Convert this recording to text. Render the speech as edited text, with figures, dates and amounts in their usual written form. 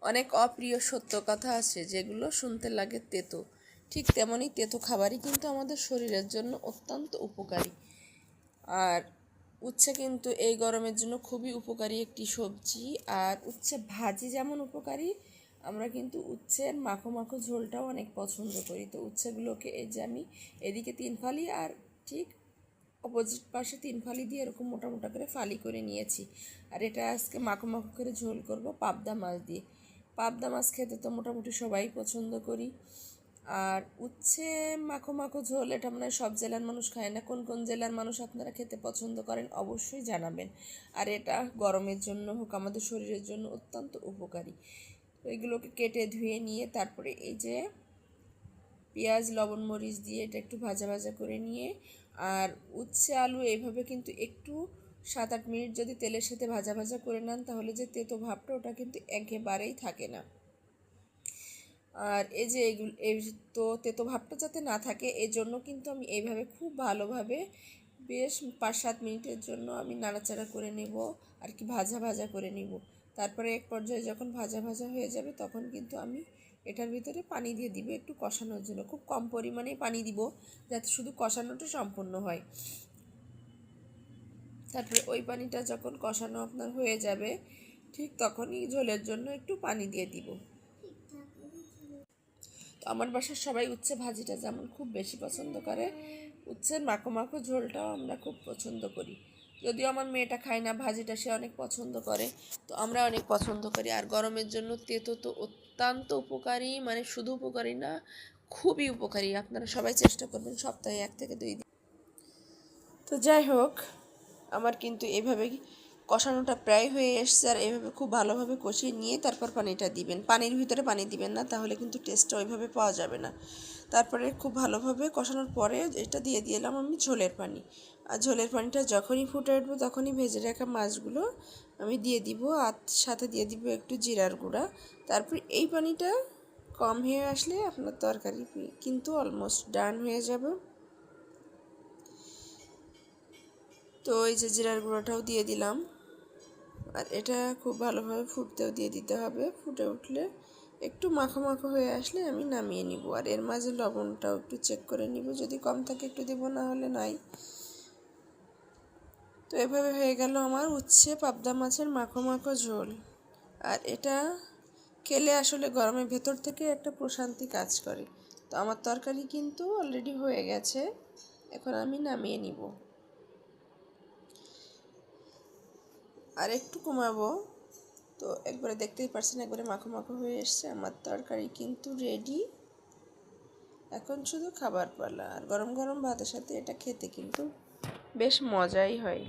অনেক অপ্রিয় সত্য কথা আছে যেগুলো শুনতে লাগে তেতো, ঠিক তেমনই তেতো খাবারই কিন্তু আমাদের শরীরের জন্য অত্যন্ত উপকারী। আর উচ্ছে কিন্তু এই গরমের জন্য খুবই উপকারী একটি সবজি। আর উচ্ছে ভাজি যেমন উপকারী, আমরা কিন্তু উচ্ছের মাখো মাখো ঝোলটাও অনেক পছন্দ করি। তো উচ্ছেগুলোকে এই যে আমি এদিকে 3 ফালি আর ঠিক অপোজিট পাশে 3 ফালি দিয়ে এরকম মোটা মোটা করে ফালি করে নিয়েছি। আর এটা আজকে মাখো মাখো করে ঝোল করব পাবদা মাছ দিয়ে। পাবদা মাছ খেতে তো মোটামুটি সবাই পছন্দ করি। আর উচ্ছে মাখো মাখো ঝোল এটা মানে সব জেলার মানুষ খায় না। কোন কোন জেলার মানুষ আপনারা খেতে পছন্দ করেন অবশ্যই জানাবেন। আর এটা গরমের জন্য হোক আমাদের শরীরের জন্য অত্যন্ত উপকারী। তো এগুলোকে কেটে ধুয়ে নিয়ে তারপরে এই যে পেঁয়াজ লবণ মরিচ দিয়ে এটা একটু ভাজা ভাজা করে নিয়ে, আর উচ্ছে আলু এইভাবে কিন্তু একটু 7-8 মিনিট যদি তেলের সাথে ভাজা ভাজা করে নেন তাহলে যে তেতো ভাবটা ওটা কিন্তু একেবারেই থাকে না। আর এই যে এই তো তেতো ভাবটা যাতে না থাকে এই জন্য কিন্তু আমি এইভাবে খুব ভালোভাবে বেশ 5-7 মিনিটের জন্য আমি নাড়াচাড়া করে নেব, আর কি ভাজা ভাজা করে নিব। তারপরে এক পর্যায়ে যখন ভাজা ভাজা হয়ে যাবে তখন কিন্তু আমি এটার ভিতরে পানি দিয়ে দিব একটু কষানোর জন্য। খুব কম পরিমাণেই পানি দিব যাতে শুধু কষানোটা সম্পূর্ণ হয়। তারপরে ওই পানিটা যখন কষানো আপনার হয়ে যাবে ঠিক তখনই ঝোলের জন্য একটু পানি দিয়ে দিব। আমার বাসার সবাই উচ্ছে ভাজিটা যেমন খুব বেশি পছন্দ করে, উচ্ছের মাখো মাখো ঝোলটাও আমরা খুব পছন্দ করি। যদিও আমার মেয়েটা খায় না ভাজিটা, সে অনেক পছন্দ করে, তো আমরা অনেক পছন্দ করি। আর গরমের জন্য তেতো তো অত্যন্ত উপকারী, মানে শুধু উপকারী না, খুবই উপকারী। আপনারা সবাই চেষ্টা করবেন সপ্তাহে 1 থেকে 2 দিন। তো যাই হোক, আমার কিন্তু এভাবেই কষানোটা প্রায় হয়ে এসছে। আর এইভাবে খুব ভালোভাবে কষিয়ে নিয়ে তারপর পানিটা দিবেন। পানির ভিতরে পানি দিবেন না, তাহলে কিন্তু টেস্টটা ওইভাবে পাওয়া যাবে না। তারপরে খুব ভালোভাবে কষানোর পরে এটা দিয়ে দিলাম আমি ঝোলের পানি। আর ঝোলের পানিটা যখনই ফুটে উঠবে তখনই ভেজে রাখা মাছগুলো আমি দিয়ে দিব, আর সাথে দিয়ে দিব একটু জিরার গুঁড়া। তারপর এই পানিটা কম হয়ে আসলে আপনার তরকারি কিন্তু অলমোস্ট ডান হয়ে যাবে। তো এই যে জিরার গুঁড়োটাও দিয়ে দিলাম, আর এটা খুব ভালোভাবে ফুটতেও দিয়ে দিতে হবে। ফুটে উঠলে একটু মাখো মাখো হয়ে আসলে আমি নামিয়ে নিব। আর এর মাঝে লবণটাও একটু চেক করে নিব, যদি কম থাকে একটু দেব, না হলে নাই। তো এভাবে হয়ে গেল আমার উচ্ছে পাবদা মাছের মাখো মাখো ঝোল। আর এটা খেলে আসলে গরমের ভেতর থেকে একটা প্রশান্তি কাজ করে। তো আমার তরকারি কিন্তু অলরেডি হয়ে গেছে, এখন আমি নামিয়ে নিব। আর একটু কমাবো। তো একবারে দেখতেই পারছেন একবারে মাখো মাখো হয়ে এসছে আমার তরকারি কিন্তু রেডি। এখন শুধু খাবার পালা। আর গরম গরম ভাতের সাথে এটা খেতে কিন্তু বেশ মজাই হয়।